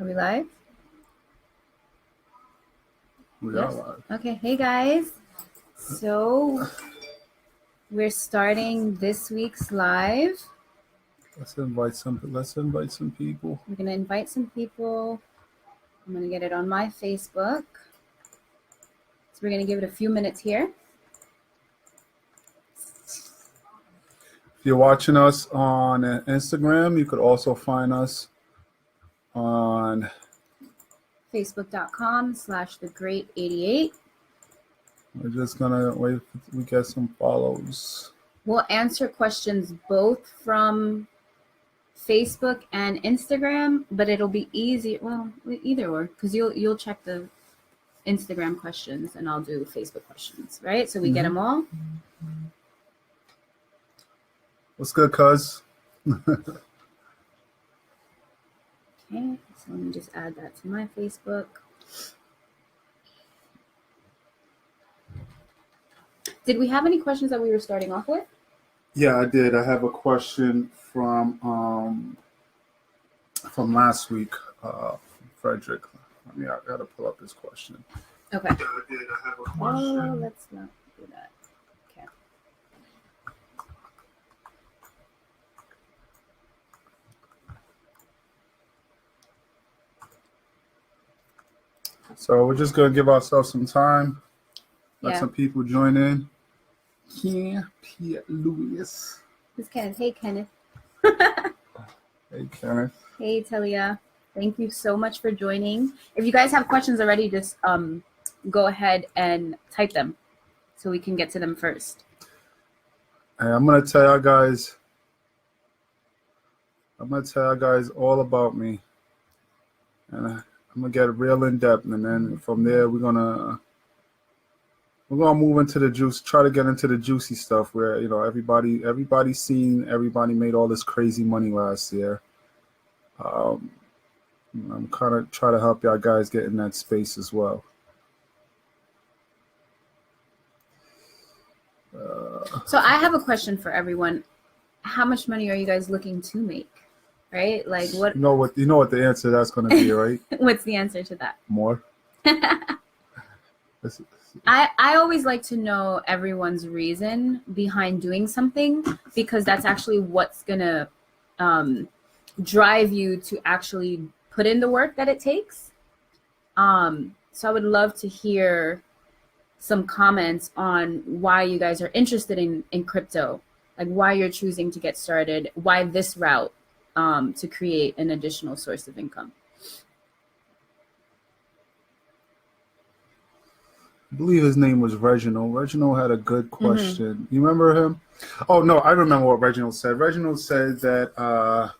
Are we live? We are live. Okay. Hey guys. So we're starting this week's live. Let's invite some people. We're gonna invite some people. I'm gonna get it on my Facebook. So we're gonna give it a few minutes here. If you're watching us on Instagram, you could also find us on Facebook.com/thegreat88. We're just gonna wait till we get some follows. We'll answer questions both from Facebook and Instagram, but it'll be easy. Well, either or, because you'll check the Instagram questions and I'll do Facebook questions, right? So we get them all. What's good, cuz? Okay, so let me just add that to my Facebook. Did we have any questions that we were starting off with? Yeah, I did. I have a question from last week, Frederick. I mean, I gotta pull up his question. Okay. Yeah, I did. I have a question. Oh, let's not do that. Okay. So we're just gonna give ourselves some time. Let Yeah. some people join in. Yeah, Pierre Louis. This is Kenneth. Hey, Kenneth. Hey, Kenneth. Hey, Talia. Thank you so much for joining. If you guys have questions already, just go ahead and type them so we can get to them first. Hey, I'm gonna tell you guys all about me, and I'm gonna get real in depth, and then from there we're gonna move into the juice. Try to get into the juicy stuff where everybody's seen, everybody made all this crazy money last year. I'm kind of try to help y'all guys get in that space as well. So I have a question for everyone. How much money are you guys looking to make? Right? Like what? You know what the answer to that's going to be, right? What's the answer to that? More. I always like to know everyone's reason behind doing something, because that's actually what's going to drive you to actually put in the work that it takes. So I would love to hear some comments on why you guys are interested in crypto, like why you're choosing to get started, why this route to create an additional source of income. I believe his name was Reginald. Reginald had a good question. You remember him? Oh, no, I remember what Reginald said. Reginald said that,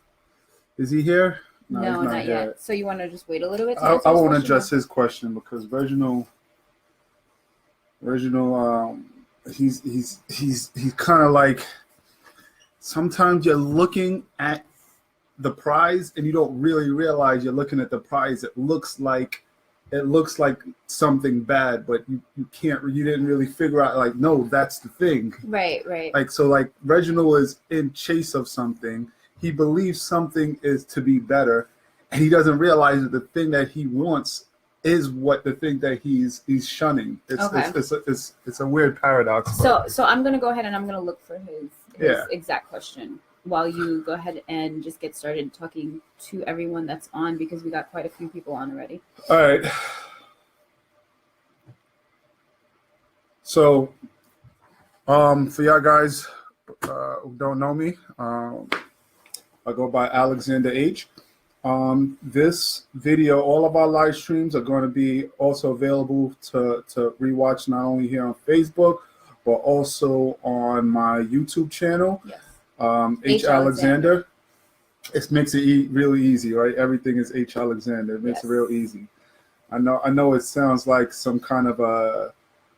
is he here? No, he's not yet. So you want to just wait a little bit? I won't address his question because Reginald, he's kind of like, sometimes you're looking at the prize and you don't really realize you're looking at the prize. It looks like something bad, but you didn't really figure out, like, no, that's the thing. Right. Like, so like Reginald is in chase of something. He believes something is to be better, and he doesn't realize that the thing that he wants is what the thing that he's shunning. It's a weird paradox. So I'm gonna go ahead and I'm gonna look for his exact question while you go ahead and just get started talking to everyone that's on, because we got quite a few people on already. All right. So, for y'all guys who don't know me, I go by Alexander H. This video, all of our live streams are going to be also available to rewatch, not only here on Facebook, but also on my YouTube channel. Yes. H. Alexander. It makes it really easy, right? Everything is H. Alexander. It makes it real easy. I know it sounds like some kind of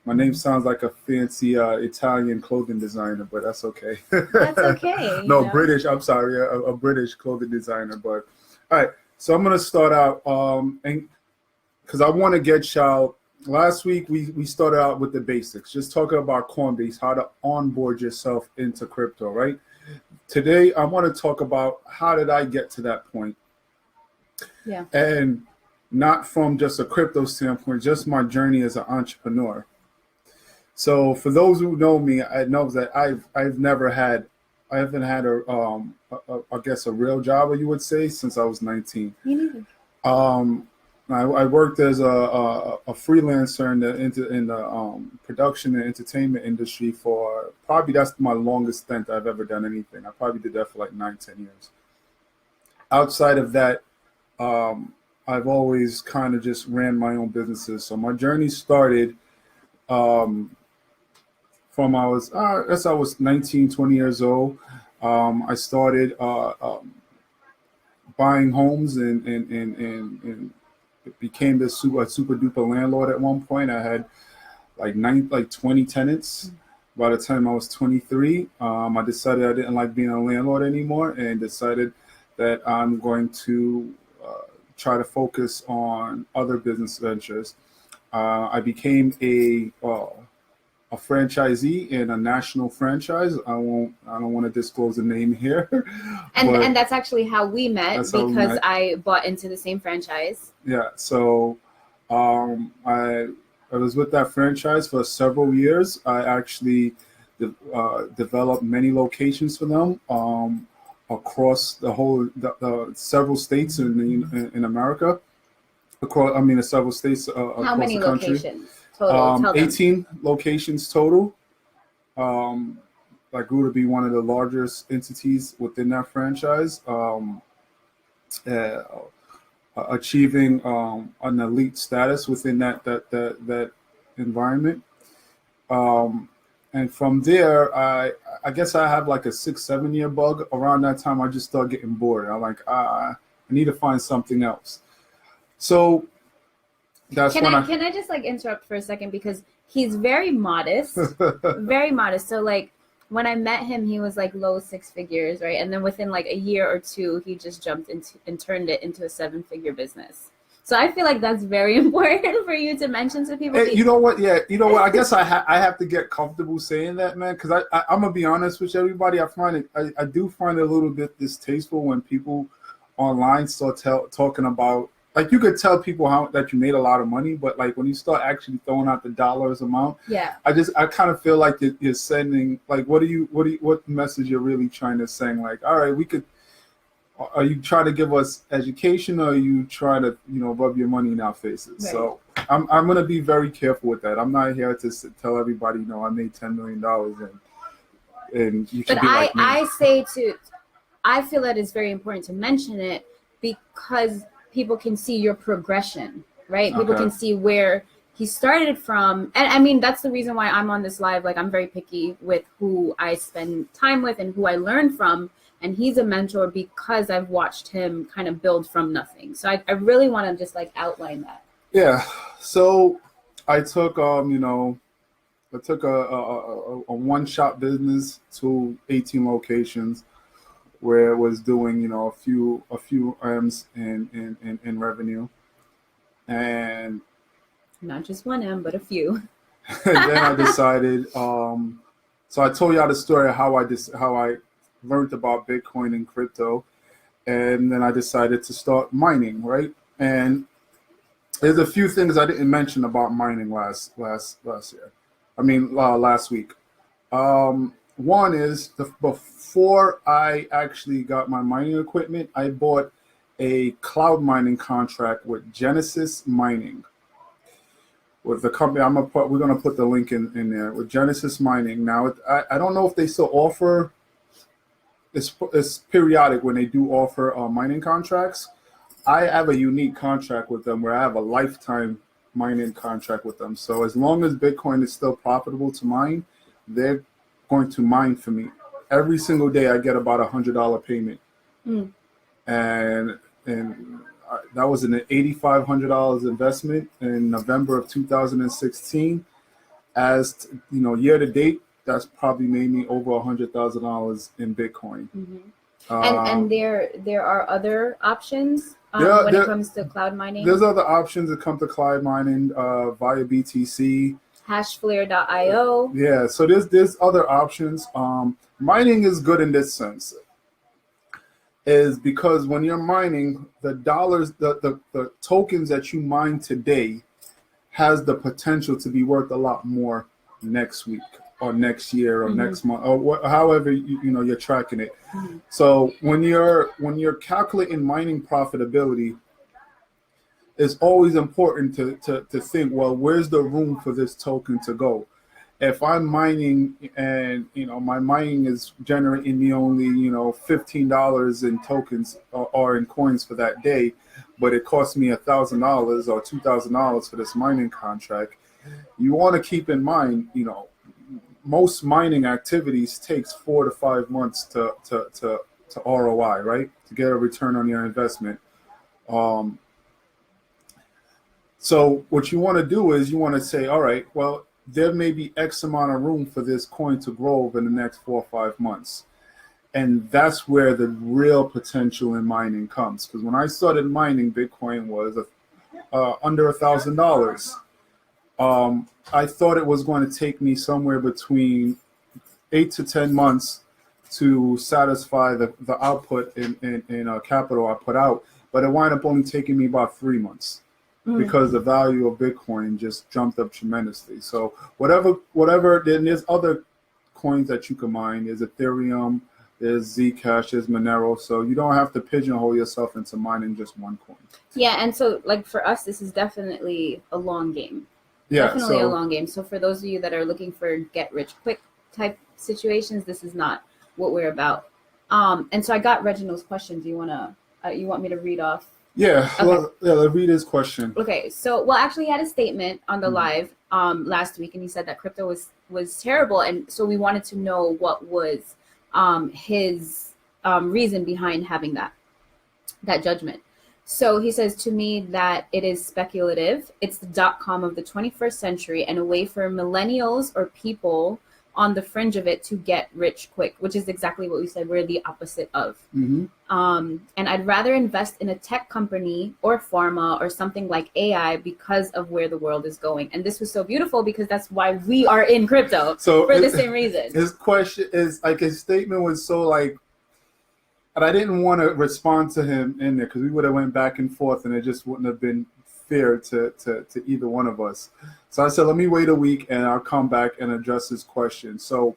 my name sounds like a fancy Italian clothing designer, but that's okay. That's okay. No, British. I'm sorry, a British clothing designer. But all right, so I'm gonna start out, and because I want to get y'all. Last week we started out with the basics, just talking about Coinbase, how to onboard yourself into crypto, right? Today I want to talk about how did I get to that point. Yeah. And not from just a crypto standpoint, just my journey as an entrepreneur. So for those who know me, I know that I haven't had I guess a real job, you would say, since I was 19. Me neither. Um, I worked as a freelancer in the production and entertainment industry for probably that's my longest stint I've ever done anything. I probably did that for like 9, 10 years. Outside of that, I've always kind of just ran my own businesses. So my journey started um, from I was 19, 20 years old. I started buying homes and became this super duper landlord at one point. I had like 20 tenants. By the time I was 23, I decided I didn't like being a landlord anymore and decided that I'm going to try to focus on other business ventures. I became a franchisee in a national franchise. I don't want to disclose the name here. And that's actually how we met because I bought into the same franchise. Yeah. So I was with that franchise for several years. I actually developed many locations for them across the several states in America. Several states How across many the country. locations total? Tell them. 18 locations total. I grew to be one of the largest entities within that franchise, achieving an elite status within that environment. And from there, I guess I have like a 6, 7 year bug. Around that time, I just started getting bored. I'm like, I need to find something else. So that's can I just like interrupt for a second because he's very modest, very modest. So like when I met him, he was like low 6 figures, right? And then within like a year or two, he just jumped into and turned it into a 7-figure business. So I feel like that's very important for you to mention to people. Hey, you know what? Yeah, you know what? I guess I have to get comfortable saying that, man, because I'm gonna be honest with everybody. I do find it a little bit distasteful when people online start talking about. Like you could tell people that you made a lot of money, but like when you start actually throwing out the dollars amount, yeah, I kind of feel like you're sending like what message you're really trying to send? Like, all right, are you trying to give us education, or are you trying to rub your money in our faces? Right. So I'm gonna be very careful with that. I'm not here to tell everybody I made $10 million and you should be like me. I feel that it's very important to mention it because people can see your progression, right? Okay. People can see where he started from. And I mean, that's the reason why I'm on this live. Like, I'm very picky with who I spend time with and who I learn from. And he's a mentor because I've watched him kind of build from nothing. So I really want to just like outline that. Yeah. So I took, a one-shop business to 18 locations, where it was doing, a few M's in revenue, and not just 1 M, but a few. And then I decided. So I told y'all the story of how I learned about Bitcoin and crypto, and then I decided to start mining. Right, and there's a few things I didn't mention about mining last year. Last week. One is before I actually got my mining equipment, I bought a cloud mining contract with Genesis Mining. With the company, we're gonna put the link in there with Genesis Mining. Now, I don't know if they still offer. It's periodic when they do offer mining contracts. I have a unique contract with them where I have a lifetime mining contract with them. So as long as Bitcoin is still profitable to mine, they're going to mine for me. Every single day I get about $100 payment. And that was an $8,500 investment in November of 2016. As year to date, that's probably made me over $100,000 in Bitcoin. And there are other options when it comes to cloud mining. There's other options that come to cloud mining via BTC. Hashflare.io. Yeah, so there's other options. Mining is good in this sense. is because when you're mining, the dollars, the tokens that you mine today has the potential to be worth a lot more next week or next year or next month or however you're tracking it. So when you're calculating mining profitability, it's always important to think, well, where's the room for this token to go? If I'm mining and my mining is generating me only $15 in tokens or in coins for that day, but it costs me $1,000 or $2,000 for this mining contract, you want to keep in mind, most mining activities takes 4 to 5 months to ROI, right? To get a return on your investment. So what you want to do is you want to say, all right, well, there may be X amount of room for this coin to grow over the next 4 or 5 months. And that's where the real potential in mining comes. Because when I started mining, Bitcoin was under $1,000. I thought it was going to take me somewhere between 8 to 10 months to satisfy the output in capital I put out. But it wound up only taking me about 3 months. Because the value of Bitcoin just jumped up tremendously. So whatever, then there's other coins that you can mine. There's Ethereum, there's Zcash, there's Monero. So you don't have to pigeonhole yourself into mining just one coin. Yeah, and so like for us, this is definitely a long game. Yeah, definitely a long game. So for those of you that are looking for get rich quick type situations, this is not what we're about. And so I got Reginald's question. Do you want me to read off? Yeah, okay. Let's read his question. Okay, so actually he had a statement on the live last week, and he said that crypto was terrible, and so we wanted to know what was his reason behind having that judgment. So he says, to me, that it is speculative. It's the .com of the 21st century and a way for millennials or people on the fringe of it to get rich quick, which is exactly what we said we're the opposite of. And I'd rather invest in a tech company or pharma or something like AI because of where the world is going. And this was so beautiful because that's why we are in crypto, for the same reason. His question is like, his statement was so like, and I didn't want to respond to him in there because we would have went back and forth and it just wouldn't have been fair to either one of us. So I said, let me wait a week and I'll come back and address his question. So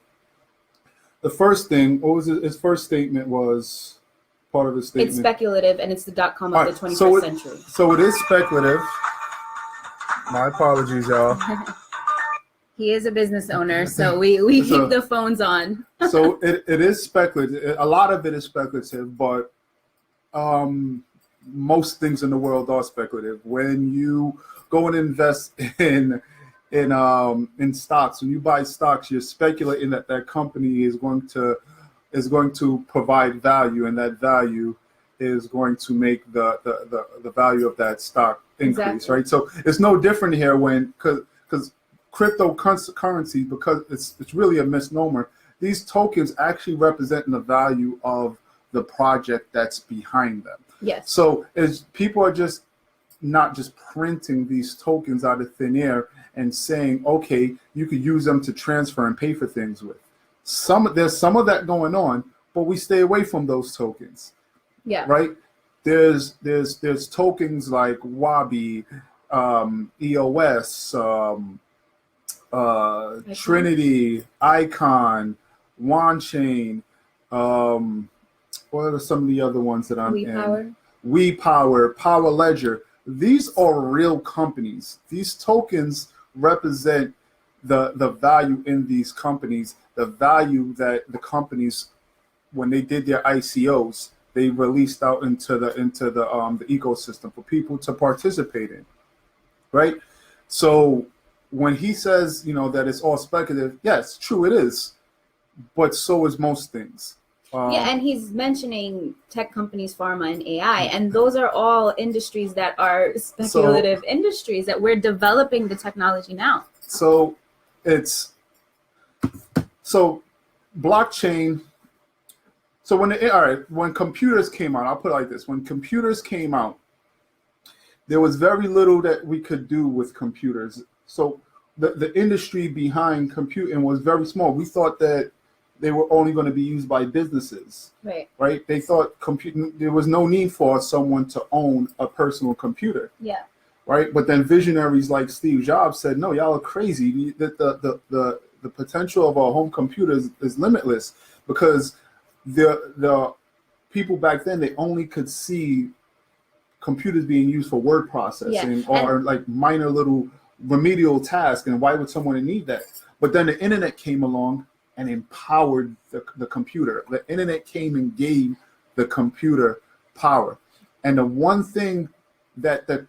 the first thing, what was his first statement was part of his statement. It's speculative and it's the .com of the 21st century. So it is speculative. My apologies, y'all. He is a business owner, so we keep the phones on. So it is speculative. A lot of it is speculative, but most things in the world are speculative. When you go and invest in stocks, when you buy stocks, you're speculating that company is going to provide value, and that value is going to make the value of that stock increase, exactly. Right? So it's no different here because cryptocurrency, because it's really a misnomer. These tokens actually represent the value of the project that's behind them. Yes. So as people are just not just printing these tokens out of thin air and saying, okay, you could use them to transfer and pay for things with. There's some of that going on, but we stay away from those tokens. Yeah. Right? There's tokens like Wabi, EOS, Trinity, Icon, WanChain, what are some of the other ones that I'm in? WePower, Power Ledger. These are real companies. These tokens represent the value in these companies, the value that the companies, when they did their ICOs, they released out into the ecosystem for people to participate in, right? So when he says, that it's all speculative, yes, true, it is, but so is most things. Yeah, and he's mentioning tech companies, pharma, and AI, and those are all industries that are speculative industries that we're developing the technology now. So blockchain. So when computers came out, I'll put it like this: when computers came out, there was very little that we could do with computers. So the industry behind computing was very small. We thought that they were only going to be used by businesses. Right? They thought there was no need for someone to own a personal computer. Yeah. Right? But then visionaries like Steve Jobs said, no, y'all are crazy. The potential of a home computer is limitless, because the people back then, they only could see computers being used for word processing or like minor little remedial tasks. And why would someone need that? But then the internet came along and empowered the computer. The internet came and gave the computer power. And the one thing that the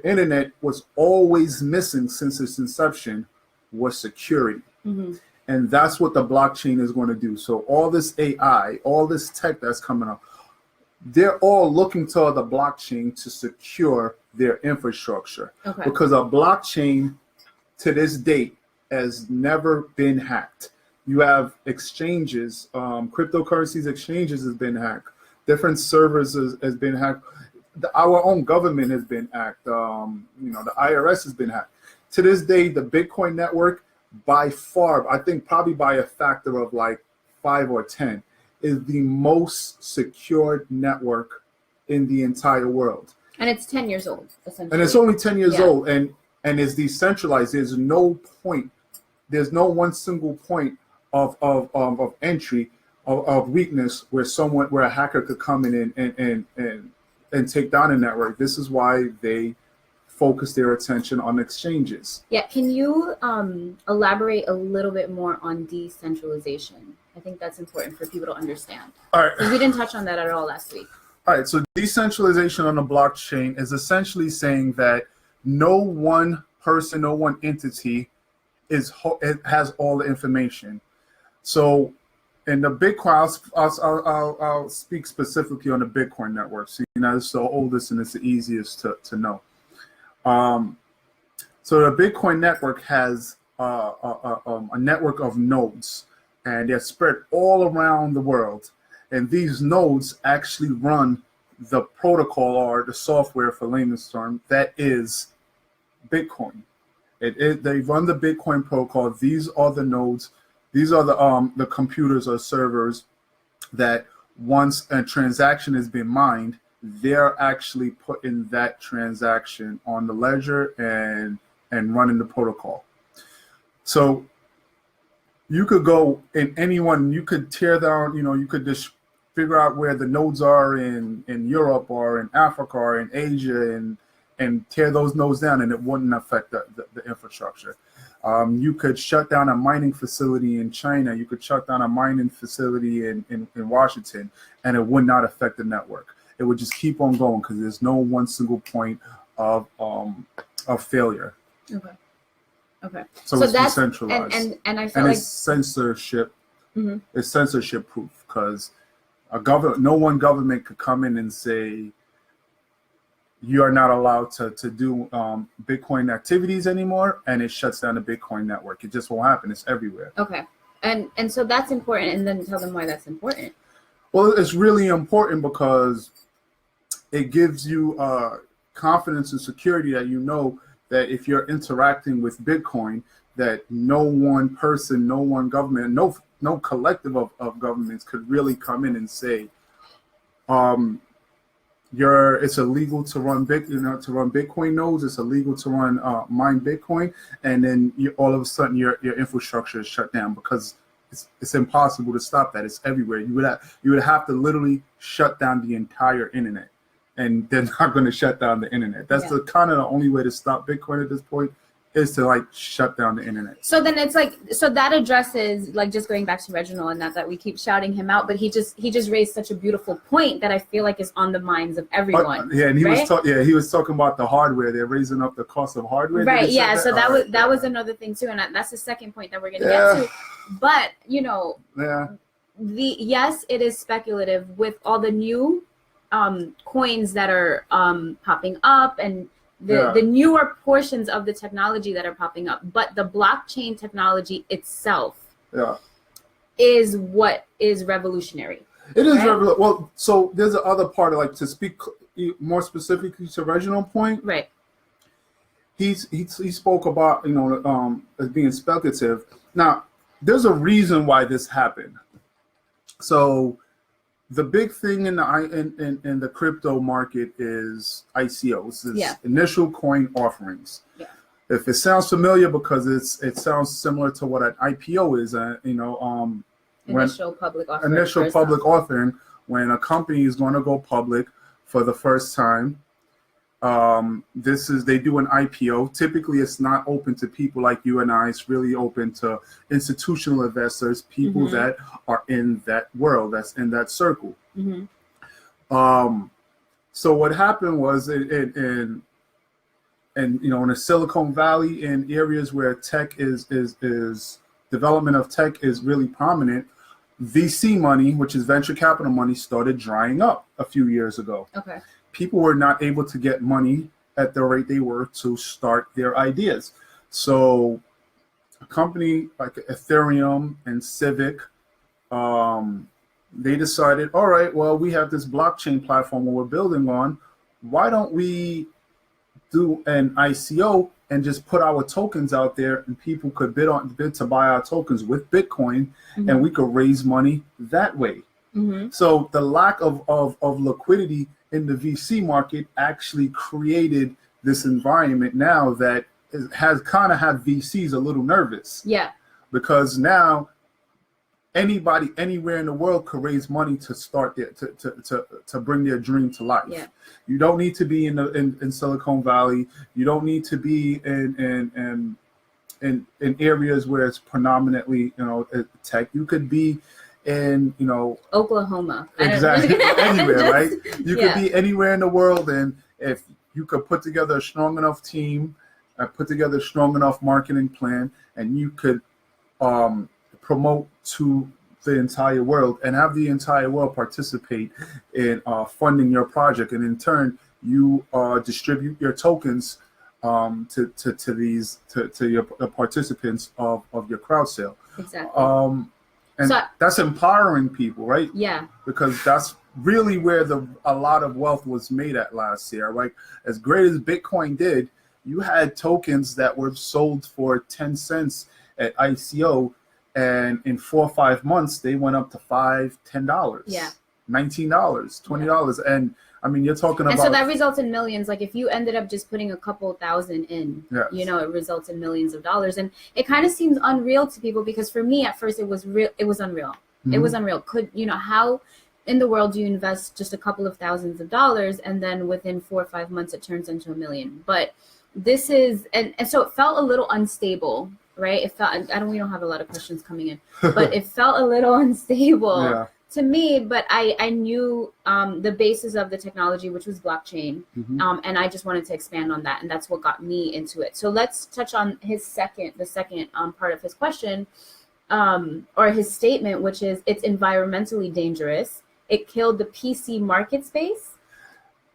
internet was always missing since its inception was security. Mm-hmm. And that's what the blockchain is going to do. So all this AI, all this tech that's coming up, they're all looking to the blockchain to secure their infrastructure. Okay. Because a blockchain to this date has never been hacked. You have exchanges, cryptocurrencies exchanges has been hacked. Different servers has been hacked. Our own government has been hacked. The IRS has been hacked. To this day, the Bitcoin network, by far, I think probably by a factor of like 5 or 10, is the most secured network in the entire world. And it's 10 years old, essentially. And it's only 10 years old, and it's decentralized. There's no point. There's no one single point of entry of weakness where a hacker could come in and take down a network. This is why they focus their attention on exchanges. Yeah, can you elaborate a little bit more on decentralization? I think that's important for people to understand. All right. Because we didn't touch on that at all last week. All right, so decentralization on the blockchain is essentially saying that no one person, no one entity has all the information. So in the Bitcoin, I'll speak specifically on the Bitcoin network. So, it's the oldest and it's the easiest to know. So the Bitcoin network has a network of nodes, and they're spread all around the world. And these nodes actually run the protocol, or the software for layman's term, that is Bitcoin. They run the Bitcoin protocol. These are the nodes. These are the computers or servers that once a transaction has been mined, they're actually putting that transaction on the ledger and running the protocol. So you could go in anyone, you could tear down, you could just figure out where the nodes are in Europe or in Africa or in Asia and tear those nodes down, and it wouldn't affect the infrastructure. You could shut down a mining facility in China. You could shut down a mining facility in Washington, and it would not affect the network. It would just keep on going because there's no one single point of failure. Okay. So it's that's decentralized, and I feel like it's censorship. Mm-hmm. It's censorship proof, because no one government could come in and say you are not allowed to do Bitcoin activities anymore, and it shuts down the Bitcoin network. It just won't happen. It's everywhere. Okay, and so that's important, and then tell them why that's important. Well, it's really important because it gives you confidence and security that that if you're interacting with Bitcoin, that no one person, no one government, no collective of governments could really come in and say, it's illegal to run Bitcoin nodes. It's illegal to mine Bitcoin, and then all of a sudden your infrastructure is shut down, because it's impossible to stop that. It's everywhere. You would have to literally shut down the entire internet, and they're not going to shut down the internet. That's the kind of the only way to stop Bitcoin at this point, is to shut down the internet. So then it's so that addresses, just going back to Reginald, and that we keep shouting him out, but he just raised such a beautiful point that I feel like is on the minds of everyone. And he was talking about the hardware. They're raising up the cost of hardware. Right. Yeah. So that was another thing too, and that's the second point that we're going to get to. But yes, it is speculative with all the new coins that are popping up, and the newer portions of the technology that are popping up, but the blockchain technology itself is what is revolutionary. It is revolutionary. Well, so there's the other part of, to speak more specifically to Reginald's point. Right. He spoke about as being speculative. Now, there's a reason why this happened. So the big thing in the crypto market is ICOs, initial coin offerings. Yeah. If it sounds familiar, because it sounds similar to what an IPO is, initial public offering. Initial public offering, when a company is going to go public for the first time. They do an IPO. Typically, it's not open to people like you and I. It's really open to institutional investors, people that are in that world, that's in that circle. So what happened was in the Silicon Valley, in areas where tech is development of tech is really prominent, VC money, which is venture capital money, started drying up a few years ago. Okay. People were not able to get money at the rate they were to start their ideas. So a company like Ethereum and Civic, they decided, all right, well, we have this blockchain platform we're building on. Why don't we do an ICO and just put our tokens out there, and people could bid to buy our tokens with Bitcoin, and we could raise money that way. So the lack of liquidity in the VC market actually created this environment now that has kind of had VCs a little nervous. Yeah. Because now anybody anywhere in the world could raise money to start to bring their dream to life. Yeah. You don't need to be in Silicon Valley. You don't need to be in areas where it's predominantly tech. You could be in Oklahoma. Exactly. Anywhere, right? You could be anywhere in the world, and if you could put together a strong enough team, put together a strong enough marketing plan, and you could promote to the entire world and have the entire world participate in funding your project, and in turn you distribute your tokens to the participants of your crowd sale. Exactly. And that's empowering people, right? Yeah. Because that's really where a lot of wealth was made at last year. Like, as great as Bitcoin did, you had tokens that were sold for 10 cents at ICO, and in 4 or 5 months they went up to $5, $10, yeah, $19, $20, and I mean, you're talking about. And so that results in millions. Like if you ended up just putting a couple thousand in, yes, it results in millions of dollars. And it kind of seems unreal to people, because for me at first it was real. It was unreal. It was unreal. How in the world do you invest just a couple of thousands of dollars and then within 4 or 5 months it turns into $1 million? But this is, and so it felt a little unstable, right? It felt, we don't have a lot of questions coming in, but it felt a little unstable to me. But I knew the basis of the technology, which was blockchain, and I just wanted to expand on that, and that's what got me into it. So let's touch on the second part of his question, or his statement, which is it's environmentally dangerous. It killed the PC market space.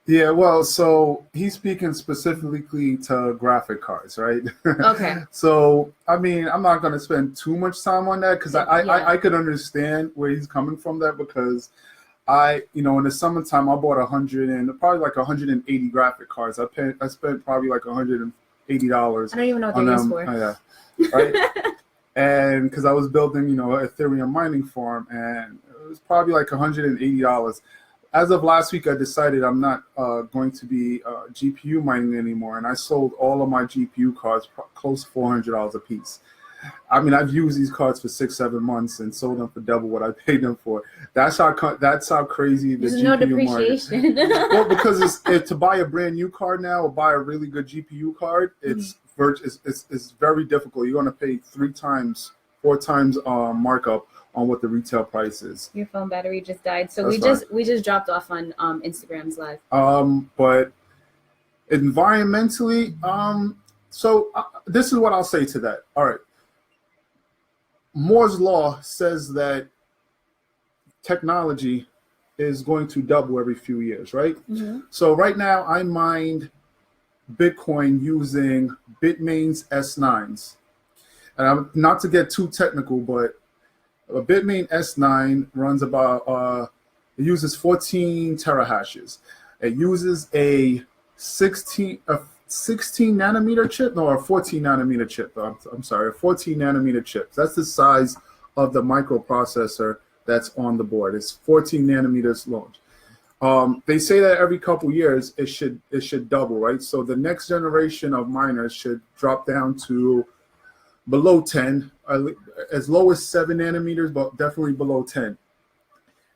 Yeah, well, so he's speaking specifically to graphic cards, right? Okay. So, I mean, I'm not going to spend too much time on that, because I could understand where he's coming from that, because in the summertime, I bought 180 graphic cards. I spent probably like $180. I don't even know what they're used for. Yeah, right? And because I was building, an Ethereum mining farm, and it was probably like $180. As of last week, I decided I'm not going to be GPU mining anymore, and I sold all of my GPU cards close to $400 a piece. I mean, I've used these cards for 6-7 months and sold them for double what I paid them for. That's how crazy the GPU no depreciation. Market. Well, because to buy a brand new card now, or buy a really good GPU card, it's very difficult. You're going to pay 4 times markup on what the retail price is. Your phone battery just died, so That's we just dropped off on Instagram's live. But environmentally, this is what I'll say to that. All right, Moore's law says that technology is going to double every few years, right? So right now, I mined Bitcoin using Bitmain's S9s, and not to get too technical, but a Bitmain S9 runs about, it uses 14 terahashes. It uses a 16 nanometer chip, no, a 14 nanometer chip. I'm sorry, a 14 nanometer chip. That's the size of the microprocessor that's on the board. It's 14 nanometers long. They say that every couple years it should double, right? So the next generation of miners should drop down to below 10, as low as 7 nanometers, but definitely below 10.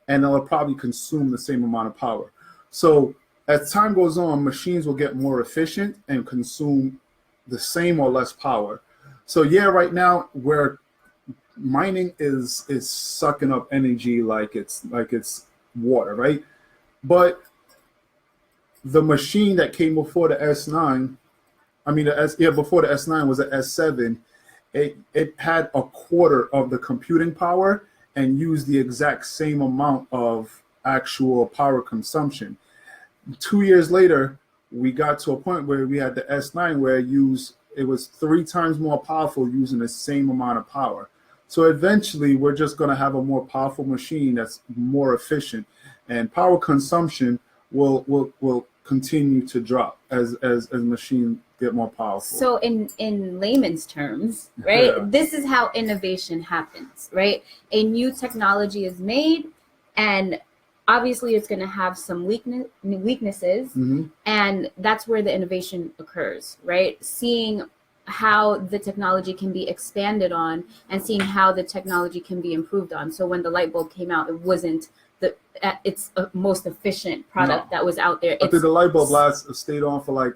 And it'll probably consume the same amount of power. So as time goes on, machines will get more efficient and consume the same or less power. So yeah, right now where mining is sucking up energy like it's water, right? But the machine that came before the S9, before the S9 was the S7, it had a quarter of the computing power and used the exact same amount of actual power consumption. 2 years later, we got to a point where we had the S9 where it was 3 times more powerful using the same amount of power. So eventually, we're just going to have a more powerful machine that's more efficient, and power consumption will continue to drop as machines get more powerful. So in layman's terms, right, this is how innovation happens, right? A new technology is made, and obviously it's going to have some weaknesses, and that's where the innovation occurs, right? Seeing how the technology can be expanded on and seeing how the technology can be improved on. So when the light bulb came out, it wasn't its most efficient product that was out there. I think the light bulb stayed on for like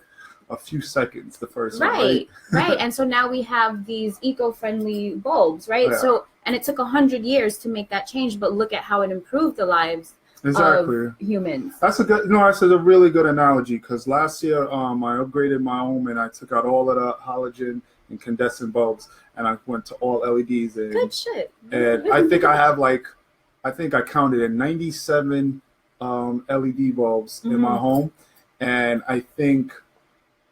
a few seconds, the first one, right? Right. And so now we have these eco-friendly bulbs, right? So, and it took 100 years to make that change, but look at how it improved the lives of humans. That's a really good analogy, because last year I upgraded my home and I took out all of the halogen and incandescent bulbs and I went to all LEDs. And good shit. And I think I counted 97 LED bulbs in my home, and I think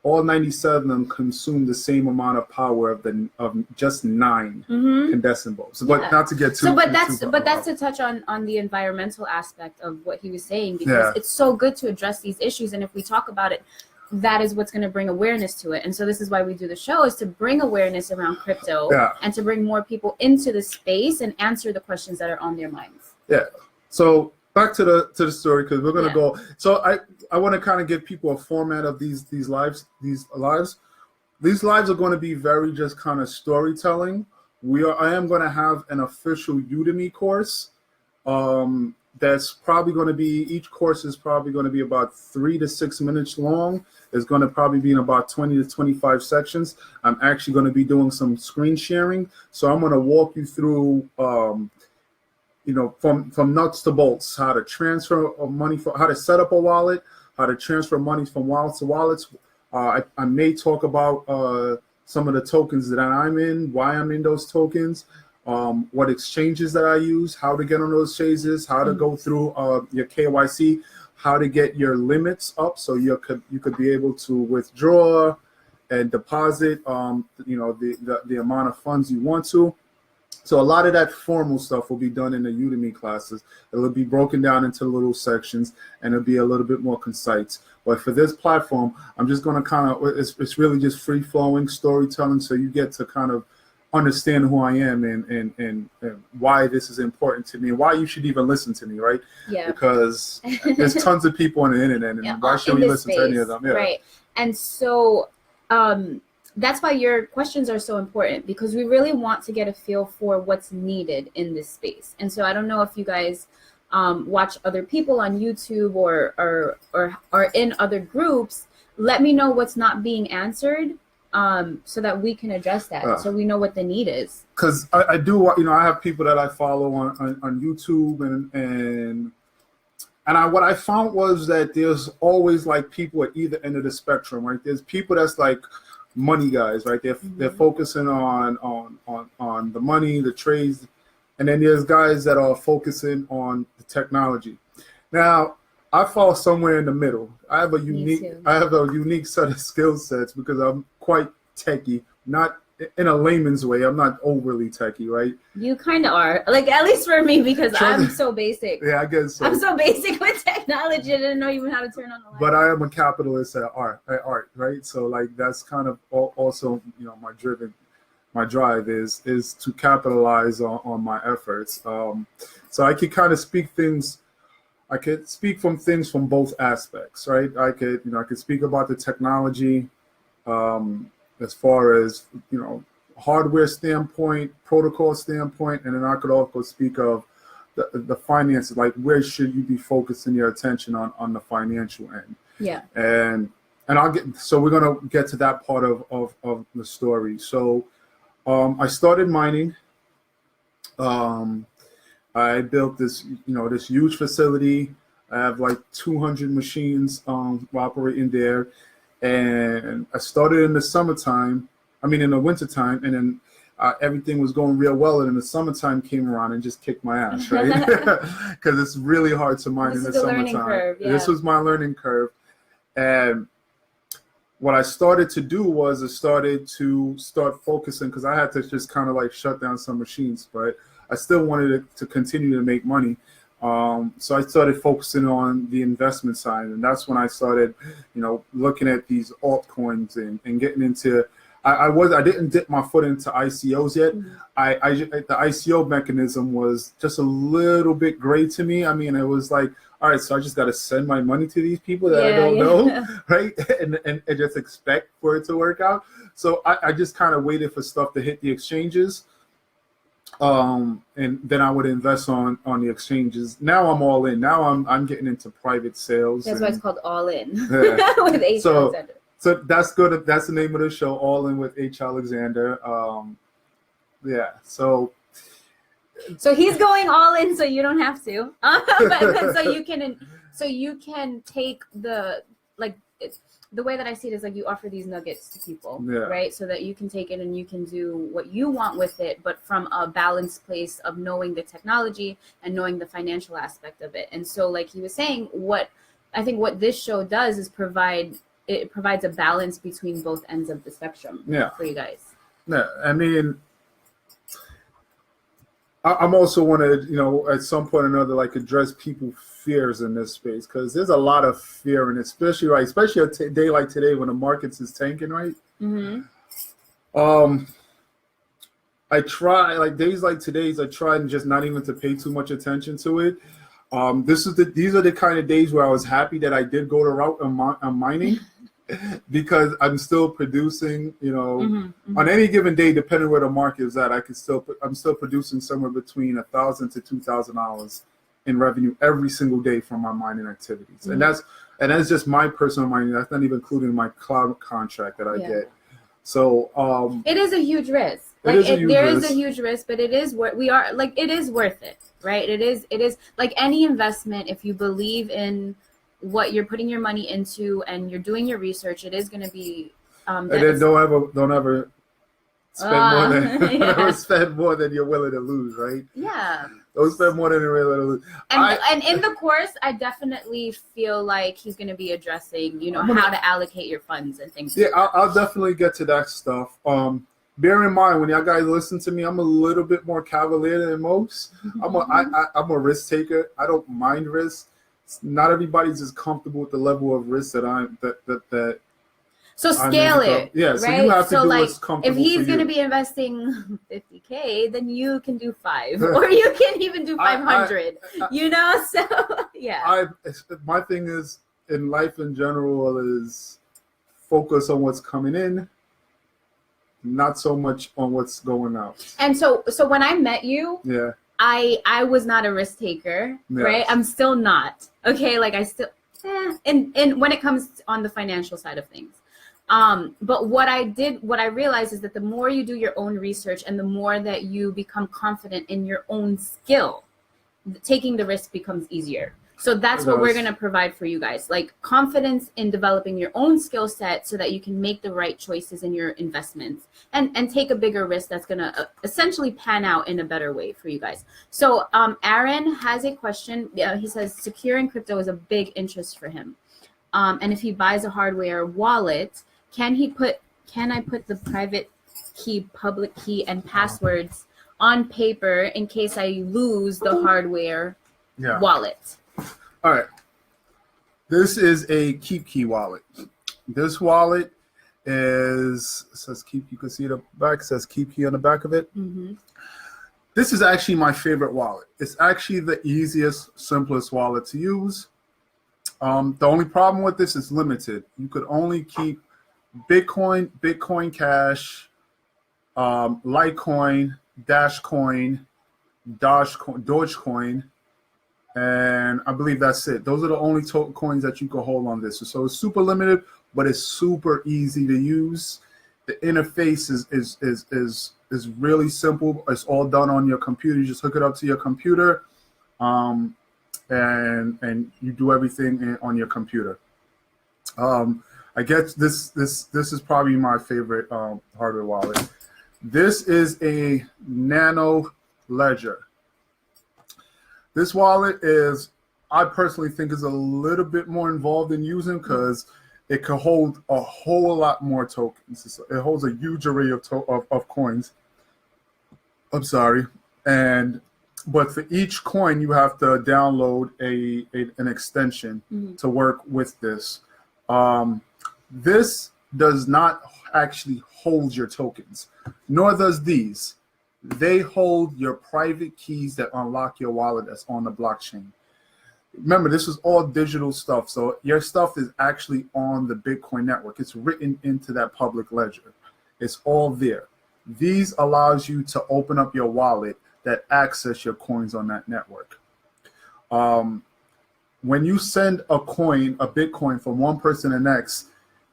all 97 of them consume the same amount of power of just 9 incandescent bulbs. But not to get too. But that's to touch on the environmental aspect of what he was saying, because it's so good to address these issues, and if we talk about it, that is what's going to bring awareness to it. And so this is why we do the show, is to bring awareness around crypto and to bring more people into the space and answer the questions that are on their minds. Yeah. So back to the story, because we're gonna go. So I want to kind of give people a format of these lives. These lives are going to be very just kind of storytelling. I am going to have an official Udemy course. That's probably going to be, each course is probably going to be about 3 to 6 minutes long. It's going to probably be in about 20 to 25 sections. I'm actually going to be doing some screen sharing. So I'm going to walk you through, from nuts to bolts, how to transfer money, how to set up a wallet, how to transfer money from wallets to wallets. I may talk about some of the tokens that I'm in, why I'm in those tokens, what exchanges that I use, how to get on those exchanges, how to go through your KYC, how to get your limits up so you could be able to withdraw and deposit the amount of funds you want to. So a lot of that formal stuff will be done in the Udemy classes. It'll be broken down into little sections, and it'll be a little bit more concise. But for this platform, I'm just going to it's really just free-flowing storytelling, so you get to kind of understand who I am and why this is important to me, and why you should even listen to me, right? Yeah. Because there's tons of people on the internet, and why should we listen to any of them? Yeah. Right. And so that's why your questions are so important, because we really want to get a feel for what's needed in this space. And so I don't know if you guys watch other people on YouTube or are in other groups. Let me know what's not being answered, so that we can address that, so we know what the need is. Because I do, I have people that I follow on YouTube, and what I found was that there's always like people at either end of the spectrum, right? There's people that's like money guys, right? They're focusing on the money, the trades, and then there's guys that are focusing on the technology. Now, I fall somewhere in the middle. I have a unique set of skill sets because I'm quite techie, not in a layman's way. I'm not overly techie, right? You kind of are, like, at least for me, because I'm so basic. Yeah, I guess so. I'm so basic with technology. I didn't know even how to turn on the light. But I am a capitalist at art, right? So like that's kind of also my my drive is to capitalize on my efforts. So I could kind of speak things. I could speak from things from both aspects, right? I could speak about the technology, as far as hardware standpoint, protocol standpoint, and then I could also speak of the finances, like where should you be focusing your attention on the financial end. Yeah. And we're gonna get to that part of the story. So I started mining. I built this huge facility. I have like 200 machines operating there, and I started in the summertime. I mean, in the wintertime, and then everything was going real well, and then the summertime came around and just kicked my ass, right? Because it's really hard to mine in the summertime. Learning curve, yeah. This was my learning curve, and what I started to do was start focusing, because I had to just kind of like shut down some machines, but I still wanted to continue to make money. So I started focusing on the investment side, and that's when I started, looking at these altcoins and getting into. I didn't dip my foot into ICOs yet. Mm-hmm. The ICO mechanism was just a little bit gray to me. I mean, it was like, all right, so I just got to send my money to these people that I don't know, right? And just expect for it to work out. So I just kind of waited for stuff to hit the exchanges. And then I would invest on the exchanges. Now I'm all in. Now I'm getting into private sales. That's why it's called All In with H. Alexander. So that's good. That's the name of the show, All In with H. Alexander. Yeah. So he's going all in, so you don't have to. But so you can take the way that I see it is like you offer these nuggets to people, right? So that you can take it and you can do what you want with it, but from a balanced place of knowing the technology and knowing the financial aspect of it. And so, like he was saying, what this show does is provides a balance between both ends of the spectrum for you guys. Yeah, I mean, I'm also want to, at some point or another, like address people's fears in this space, because there's a lot of fear, and especially a day like today when the markets is tanking, right? Mm-hmm. I try, like days like today's, I try and just not even to pay too much attention to it. These are the kind of days where I was happy that I did go the route of mining. Because I'm still producing, on any given day, depending where the market is at, I'm still producing somewhere between $1,000 to $2,000 in revenue every single day from my mining activities. Mm-hmm. And that's just my personal mining. That's not even including my cloud contract that I get. So it is a huge risk. There is a huge risk, but it is it is worth it, right? It is like any investment. If you believe in what you're putting your money into and you're doing your research, it is going to be. And then don't ever spend more than you're willing to lose, right? Yeah. Don't spend more than you're willing to lose. And in the course, I definitely feel like he's going to be addressing, how to allocate your funds and things. Yeah, I'll definitely get to that stuff. Bear in mind, when y'all guys listen to me, I'm a little bit more cavalier than most. I'm a risk taker. I don't mind risk. Not everybody's as comfortable with the level of risk that. So scale it. Yeah, right? So you have to do what's comfortable. If he's going to be investing $50K, then you can do 5, or you can even do 500. So yeah. My thing is in life in general is focus on what's coming in, not so much on what's going out. And so when I met you, I was not a risk taker, right? I'm still not. Okay, like I still, and when it comes on the financial side of things. But what I realized is that the more you do your own research and the more that you become confident in your own skill, taking the risk becomes easier. So that's what we're going to provide for you guys, like confidence in developing your own skill set so that you can make the right choices in your investments and take a bigger risk that's going to essentially pan out in a better way for you guys. So Aaron has a question. He says securing crypto is a big interest for him. And if he buys a hardware wallet, can I put the private key, public key, and passwords on paper in case I lose the hardware wallet? All right. This is a KeepKey wallet. This wallet says keep. You can see the back. It says keep key on the back of it. Mm-hmm. This is actually my favorite wallet. It's actually the easiest, simplest wallet to use. The only problem with this is limited. You could only keep Bitcoin, Bitcoin Cash, Litecoin, Dashcoin, Dogecoin, and I believe that's it. Those are the only coins that you can hold on this. So it's super limited, but it's super easy to use. The interface is really simple. It's all done on your computer. You just hook it up to your computer, and you do everything on your computer. I guess this is probably my favorite hardware wallet. This is a Nano Ledger. This wallet I personally think is a little bit more involved in using because it can hold a whole lot more tokens. It holds a huge array of coins. I'm sorry. But for each coin, you have to download an extension to work with this. This does not actually hold your tokens, nor does these. They hold your private keys that unlock your wallet that's on the blockchain. Remember, this is all digital stuff, so your stuff is actually on the Bitcoin network. It's written into that public ledger. It's all there. These allows you to open up your wallet that access your coins on that network. When you send a Bitcoin from one person to the next,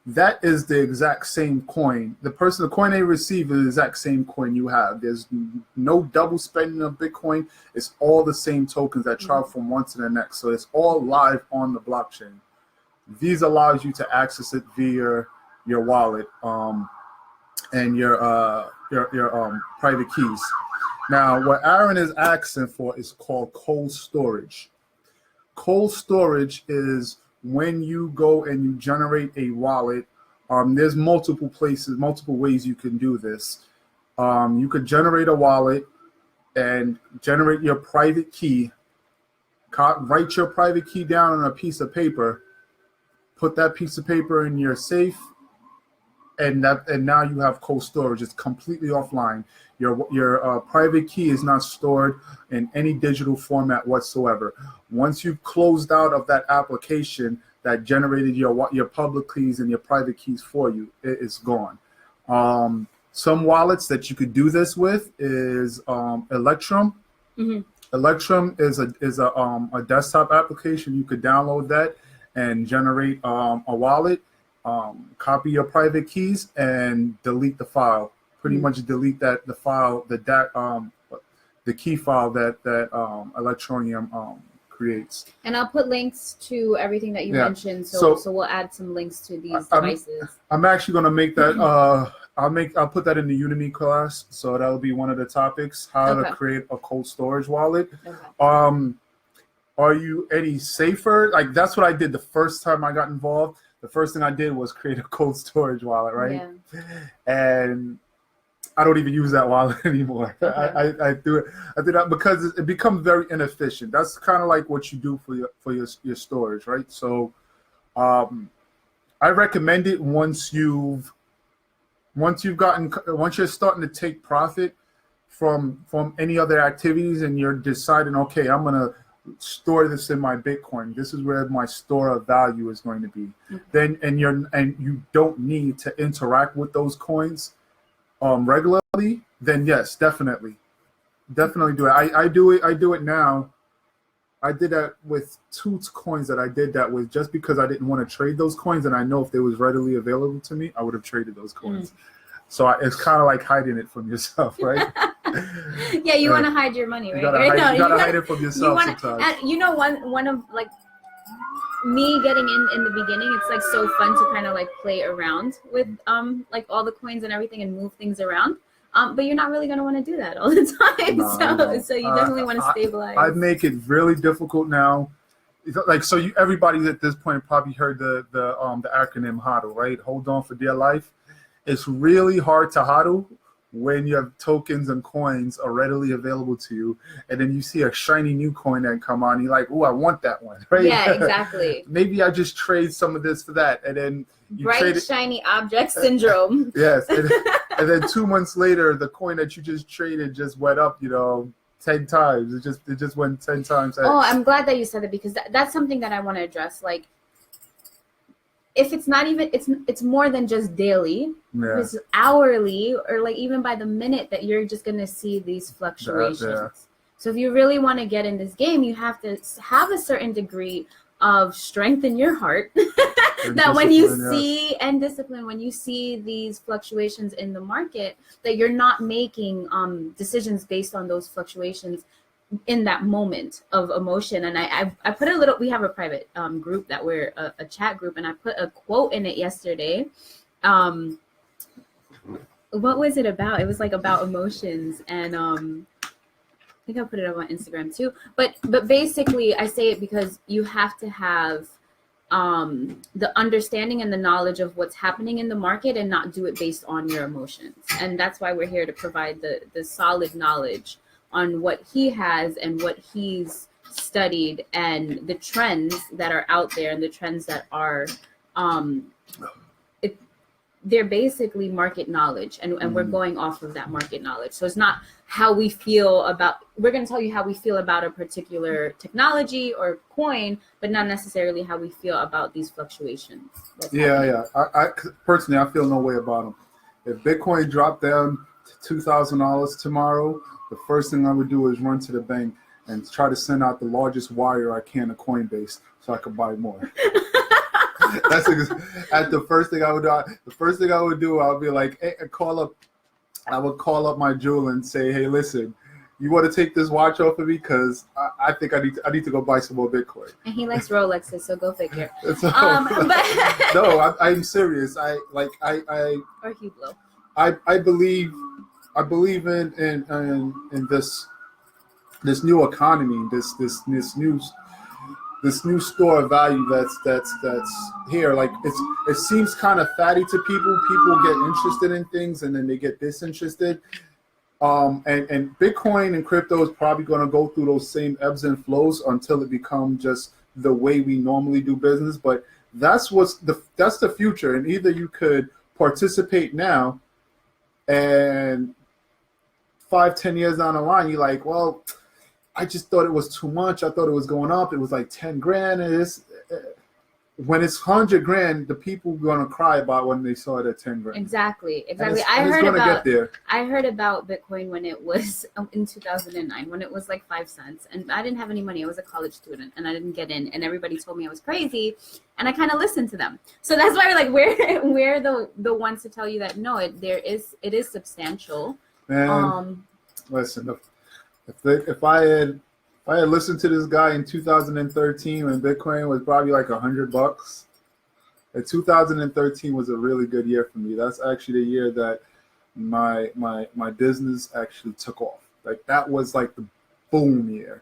that is the exact same coin. The coin they receive is the exact same coin you have. There's no double spending of Bitcoin. It's all the same tokens that travel from one to the next. So it's all live on the blockchain. These allows you to access it via your wallet and your private keys. Now, what Aaron is asking for is called cold storage. Cold storage is when you go and you generate a wallet. There's multiple ways you can do this. You could generate a wallet and generate your private key. Write your private key down on a piece of paper. Put that piece of paper in your safe, and now you have cold storage. It's completely offline. Your private key is not stored in any digital format whatsoever. Once you've closed out of that application that generated your public keys and your private keys for you, it is gone. Some wallets that you could do this with is Electrum. Mm-hmm. Electrum is a desktop application. You could download that and generate a wallet. Copy your private keys and delete the file. Pretty much delete the file, the key file that Electroneum creates. And I'll put links to everything that you mentioned. So we'll add some links to these devices. I'm actually going to make that. I'll put that in the Udemy class. So that'll be one of the topics: how to create a cold storage wallet. Okay. Are you any safer? Like, that's what I did the first time I got involved. The first thing I did was create a cold storage wallet, right? Yeah. And I don't even use that wallet anymore. Okay. I do that because it becomes very inefficient. That's kind of like what you do for your storage, right? So I recommend it once you're starting to take profit from any other activities and you're deciding, okay, I'm gonna store this in my Bitcoin. This is where my store of value is going to be. Mm-hmm. Then and you don't need to interact with those coins regularly. Then yes, definitely do it. I do it now. I did that with 2 coins that I did that with just because I didn't want to trade those coins, and I know if they was readily available to me, I would have traded those coins. So it's kind of like hiding it from yourself, right? Yeah, you want to hide your money, right? You gotta hide it from yourself sometimes. And you know, one of like me getting in the beginning, it's like so fun to kind of like play around with like all the coins and everything and move things around. But you're not really going to want to do that all the time. No, so you definitely want to stabilize. I make it really difficult now. Like, so everybody at this point probably heard the acronym HODL, right? Hold on for dear life. It's really hard to HODL when you have tokens and coins are readily available to you, and then you see a shiny new coin that come on, you're like, oh, I want that one, right? Yeah, exactly. Maybe I just trade some of this for that, and then you bright trade it. Shiny object syndrome. Yes, and then 2 months later, the coin that you just traded just went up, 10 times. It just went 10 times. Oh, I'm glad that you said that, because that's something that I want to address. Like, if it's not even, it's more than just daily. Yeah. It's hourly, or like even by the minute, that you're just going to see these fluctuations. Yeah. So if you really want to get in this game, you have to have a certain degree of strength in your heart that when you see, and discipline, when you see these fluctuations in the market, that you're not making decisions based on those fluctuations in that moment of emotion. And I put a little, we have a private group that we're a chat group, and I put a quote in it yesterday. What was it about? It was like about emotions, and I think I put it up on Instagram too. But basically, I say it because you have to have the understanding and the knowledge of what's happening in the market, and not do it based on your emotions. And that's why we're here to provide the solid knowledge on what he has and what he's studied, and the trends that are out there, and the trends that are they're basically market knowledge, and we're going off of that market knowledge. So it's not how we feel about, we're going to tell you how we feel about a particular technology or coin, but not necessarily how we feel about these fluctuations. Yeah. I personally, I feel no way about them. If Bitcoin dropped down to $2,000 tomorrow, the first thing I would do is run to the bank and try to send out the largest wire I can to Coinbase so I could buy more. That's the first thing I would do. The first thing I would do, I would be like, hey, I would call up my jeweler and say, hey, listen, you want to take this watch off of me? Because I think I need to go buy some more Bitcoin. And he likes Rolexes, so go figure. So, no, I'm serious. Or Hublot. I believe in this new economy, this new store of value that's here. Like it seems kind of fatty to people. People get interested in things and then they get disinterested. And Bitcoin and crypto is probably going to go through those same ebbs and flows until it becomes just the way we normally do business. But that's the future. And either you could participate now, and 5-10 years down the line, you're like, well, I just thought it was too much. I thought it was going up. It was like 10 grand. And when it's 100 grand, the people are going to cry about when they saw it at 10 grand. Exactly. I heard about Bitcoin when it was in 2009, when it was like 5 cents, and I didn't have any money. I was a college student and I didn't get in, and everybody told me I was crazy, and I kind of listened to them. So that's why we're the ones to tell you that no, it is substantial. And listen, if I had listened to this guy in 2013 when Bitcoin was probably like $100, and 2013 was a really good year for me. That's actually the year that my business actually took off. Like that was like the boom year,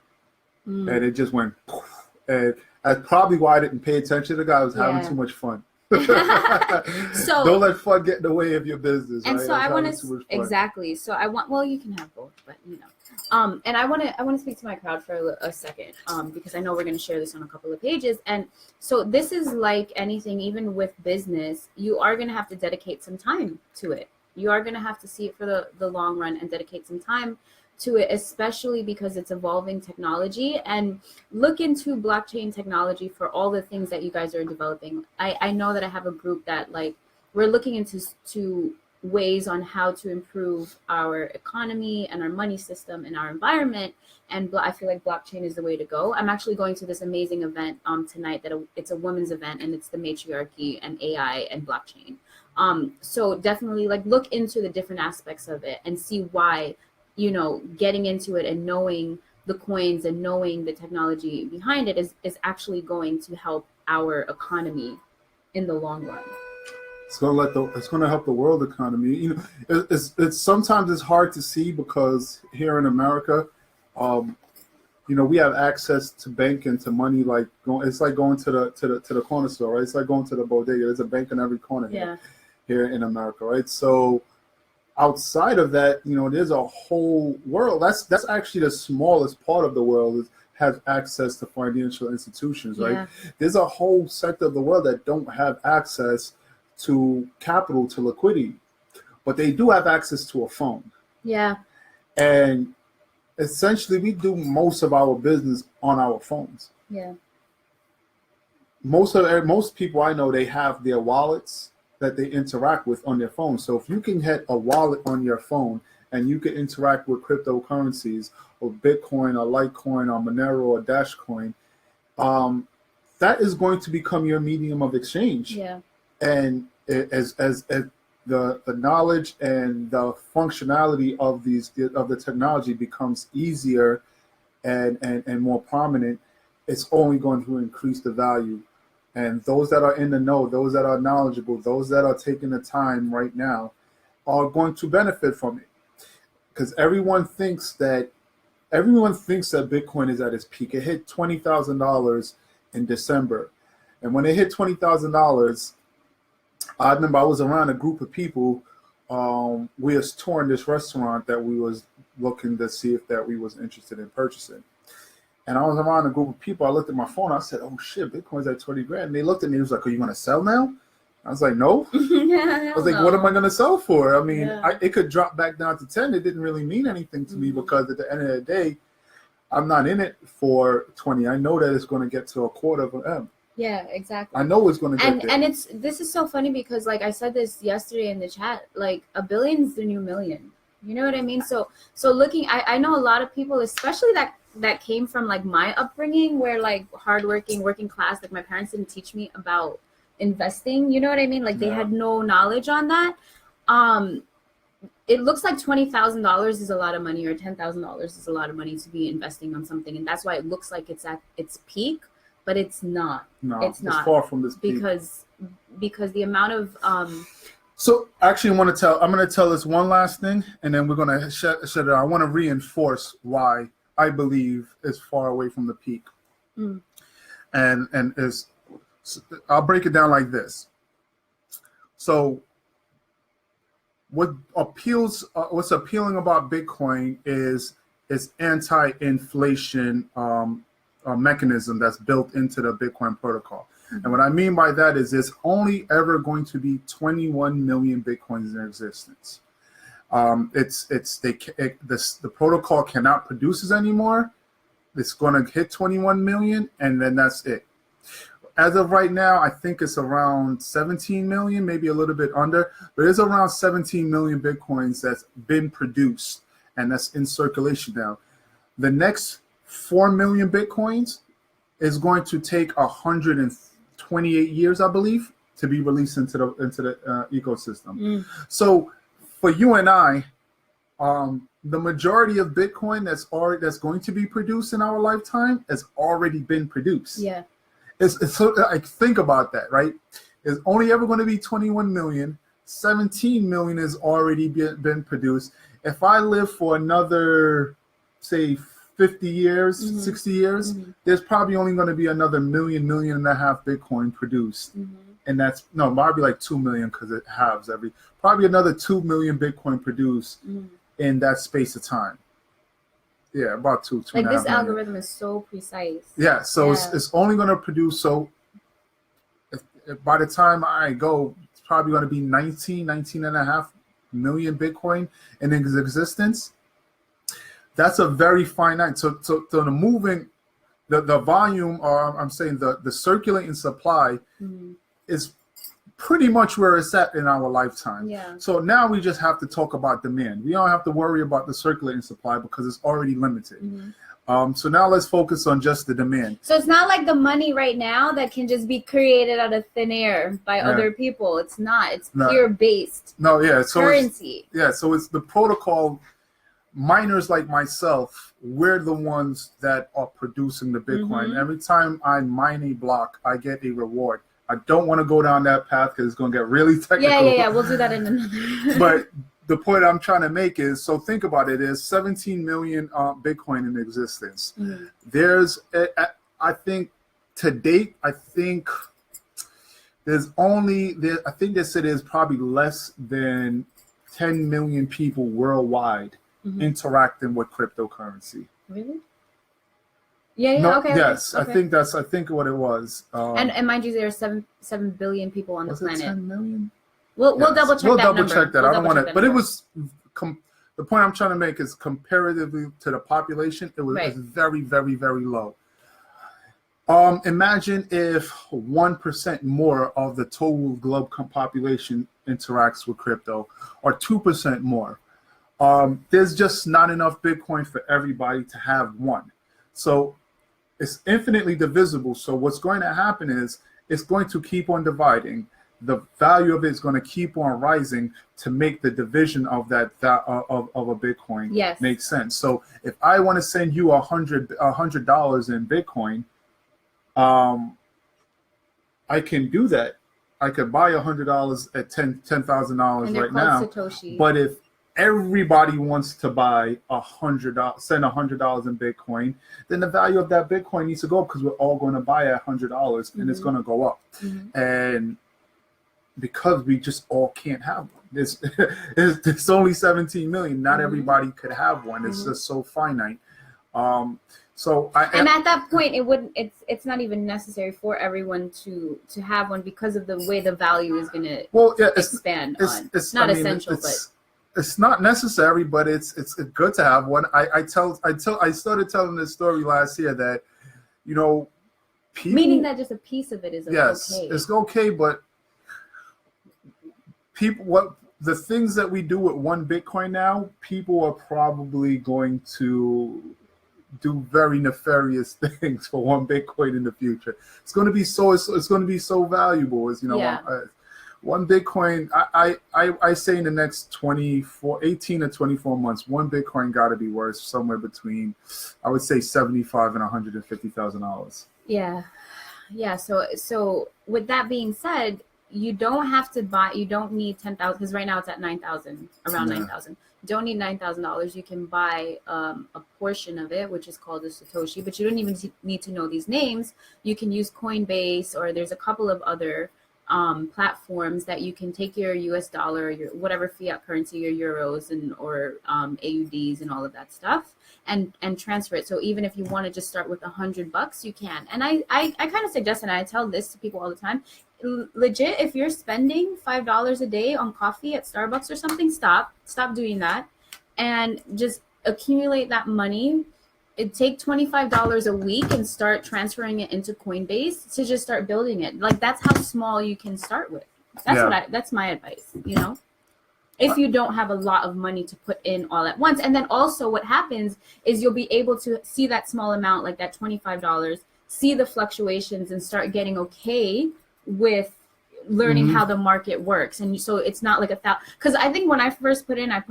and it just went poof. And that's probably why I didn't pay attention to the guy. I was having too much fun. So don't let fun get in the way of your business. And right? So I want to exactly. So I want. Well, you can have both, but and I want to speak to my crowd for a second, because I know we're going to share this on a couple of pages. And so this is like anything, even with business, you are going to have to dedicate some time to it. You are going to have to see it for the long run and dedicate some time to it, especially because it's evolving technology. And look into blockchain technology for all the things that you guys are developing. I know that I have a group that we're looking into ways on how to improve our economy and our money system and our environment. And I feel like blockchain is the way to go. I'm actually going to this amazing event tonight it's a women's event, and it's the matriarchy and AI and blockchain. So definitely look into the different aspects of it and see why, getting into it and knowing the coins and knowing the technology behind it is actually going to help our economy in the long run. It's going to help the world economy. It's sometimes it's hard to see because here in America, we have access to bank and to money. It's like going to the corner store, right? It's like going to the bodega. There's a bank in every corner here in America, right? So outside of that, there's a whole world. That's actually the smallest part of the world is have access to financial institutions, right? Yeah. There's a whole sector of the world that don't have access to capital, to liquidity, but they do have access to a phone. Yeah. And essentially, we do most of our business on our phones. Yeah. Most people I know, they have their wallets that they interact with on their phone. So if you can get a wallet on your phone and you can interact with cryptocurrencies or Bitcoin or Litecoin or Monero or Dashcoin, that is going to become your medium of exchange. Yeah. And as the knowledge and the functionality of the technology becomes easier and more prominent, it's only going to increase the value. And those that are in the know, those that are knowledgeable, those that are taking the time right now are going to benefit from it. Because everyone thinks that Bitcoin is at its peak. It hit $20,000 in December. And when it hit $20,000, I remember I was around a group of people. We was touring this restaurant that we was looking to see if that we was interested in purchasing. And I was around a group of people. I looked at my phone. I said, "Oh shit, Bitcoin's at 20 grand." And they looked at me. He was like, "Are you going to sell now?" I was like, "No." I was like, "What am I going to sell for?" I mean, it could drop back down to 10. It didn't really mean anything to me because at the end of the day, I'm not in it for 20. I know that it's going to get to a quarter of an M. Yeah, exactly. I know it's going to get there. And this is so funny because like I said this yesterday in the chat, like $1 billion is the new million. You know what I mean? So looking, I know a lot of people, especially that came from like my upbringing where like hardworking, working class, like my parents didn't teach me about investing. You know what I mean? Like they had no knowledge on that. It looks like $20,000 is a lot of money or $10,000 is a lot of money to be investing on something. And that's why it looks like it's at its peak, but it's not. No, it's not far from this peak. Because the amount of So actually, I'm going to tell this one last thing, and then we're going to shut it out. I want to reinforce why I believe it's far away from the peak. And I'll break it down like this. So what's appealing about Bitcoin is its anti-inflation mechanism that's built into the Bitcoin protocol. And what I mean by that is there's only ever going to be 21 million Bitcoins in existence. The protocol cannot produce it anymore. It's going to hit 21 million, and then that's it. As of right now, I think it's around 17 million, maybe a little bit under, but there's around 17 million Bitcoins that's been produced and that's in circulation now. The next 4 million Bitcoins is going to take 128 years, I believe, to be released into the ecosystem. So for you and I, the majority of Bitcoin that's going to be produced in our lifetime has already been produced. Yeah. It's like, think about that, right? It's only ever going to be 21 million. 17 million has already been produced. If I live for another, say, 50 years, 60 years, there's probably only going to be another million and a half Bitcoin produced. And probably like 2 million because it halves probably another 2 million Bitcoin produced in that space of time. Yeah, about two. Like this algorithm is so precise. Yeah, so it's only going to produce. So if by the time I go, it's probably going to be 19 and a half million Bitcoin in existence. That's a very finite. So the moving, the volume, or I'm saying the circulating supply is pretty much where it's at in our lifetime. Yeah. So now we just have to talk about demand. We don't have to worry about the circulating supply because it's already limited. So now let's focus on just the demand. So it's not like the money right now that can just be created out of thin air by other people. It's not. It's pure based. No, yeah. So currency. So it's the protocol. Miners like myself, we're the ones that are producing the Bitcoin. Every time I mine a block, I get a reward. I don't want to go down that path because it's going to get really technical. Yeah. We'll do that in another. But the point I'm trying to make is, so think about it, there's 17 million Bitcoin in existence. There's, I think, to date, I think they said there's probably less than 10 million people worldwide interacting with cryptocurrency. Really? Yeah. No, Okay. yes, Okay. I think what it was. And mind you, there are 7 billion people on the Was it planet. 10 million? We'll Yes. double check We'll that double number. check that. We'll I don't double want check to, that but it number. was the point I'm trying to make is comparatively to the population, it was very, very, very low. Imagine if 1% more of the total globe population interacts with crypto, or 2% more. There's just not enough Bitcoin for everybody to have one. So it's infinitely divisible. So what's going to happen is it's going to keep on dividing. The value of it is going to keep on rising to make the division of that of a Bitcoin make sense. So if I want to send you $100 in Bitcoin, I can do that. I could buy $100 at $10,000 right now. Satoshi. But if everybody wants to buy send $100 in Bitcoin, then the value of that Bitcoin needs to go up, because we're all going to buy at $100, and it's going to go up. And because we just all can't have one, there's only 17 million. Not everybody could have one. It's just so finite. And at that point, it's not even necessary for everyone to have one, because of the way the value is going to expand. It's not essential, but it's not necessary, but it's good to have one. I started telling this story last year that, people, meaning that just a piece of it is okay. Yes, it's okay, but the things that we do with one Bitcoin now, people are probably going to do very nefarious things for one Bitcoin in the future. It's going to be so valuable, as one Bitcoin. I say in the next 18 to 24 months, one Bitcoin got to be worth somewhere between, I would say, $75,000 and $150,000. Yeah. So with that being said, you don't have to buy. You don't need 10,000, because right now it's at 9,000, around 9,000. You don't need $9,000. You can buy a portion of it, which is called a Satoshi. But you don't even need to know these names. You can use Coinbase, or there's a couple of other platforms that you can take your US dollar, your whatever fiat currency, your euros or AUDs and all of that stuff, and transfer it. So even if you want to just start with $100, you can. And I kind of suggest, and I tell this to people all the time, legit, if you're spending $5 a day on coffee at Starbucks or something, stop doing that, and just accumulate that money. It take $25 a week and start transferring it into Coinbase to just start building it. Like, that's how small you can start with. That's my advice, if you don't have a lot of money to put in all at once. And then also what happens is you'll be able to see that small amount, like that $25, see the fluctuations, and start getting okay with learning how the market works. And so it's not like because I think when I first put in like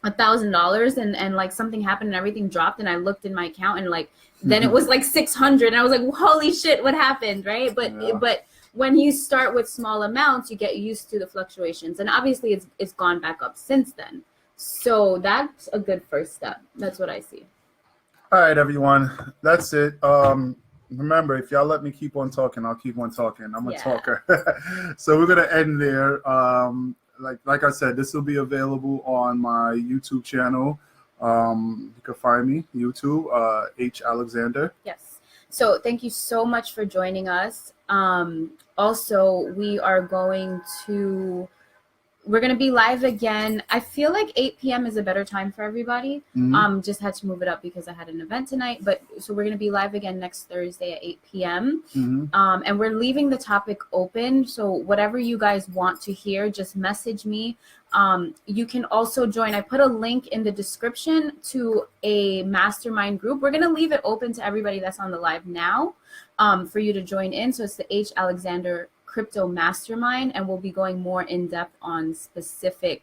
$1,000, and like something happened and everything dropped, and I looked in my account, and like then it was like 600, and I was like, holy shit, what happened, right? But when you start with small amounts, you get used to the fluctuations, and obviously it's gone back up since then. So that's a good first step. That's what I see. All right, everyone, that's it. Remember, if y'all let me keep on talking, I'll keep on talking. I'm a talker. So we're gonna end there. Like I said, this will be available on my YouTube channel. You can find me YouTube, H Alexander. Yes. So thank you so much for joining us. Also, we're going to be live again. I feel like 8 p.m. is a better time for everybody. Just had to move it up because I had an event tonight. But so we're going to be live again next Thursday at 8 p.m. And we're leaving the topic open. So whatever you guys want to hear, just message me. You can also join. I put a link in the description to a mastermind group. We're going to leave it open to everybody that's on the live now for you to join in. So it's the H Alexander Crypto Mastermind, and we'll be going more in depth on specific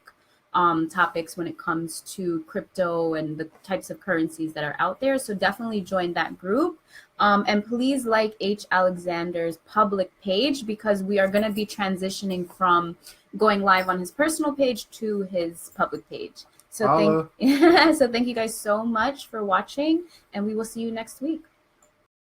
topics when it comes to crypto and the types of currencies that are out there. So definitely join that group, and please like H Alexander's public page, because we are going to be transitioning from going live on his personal page to his public page. So thank you guys so much for watching, and we will see you next week.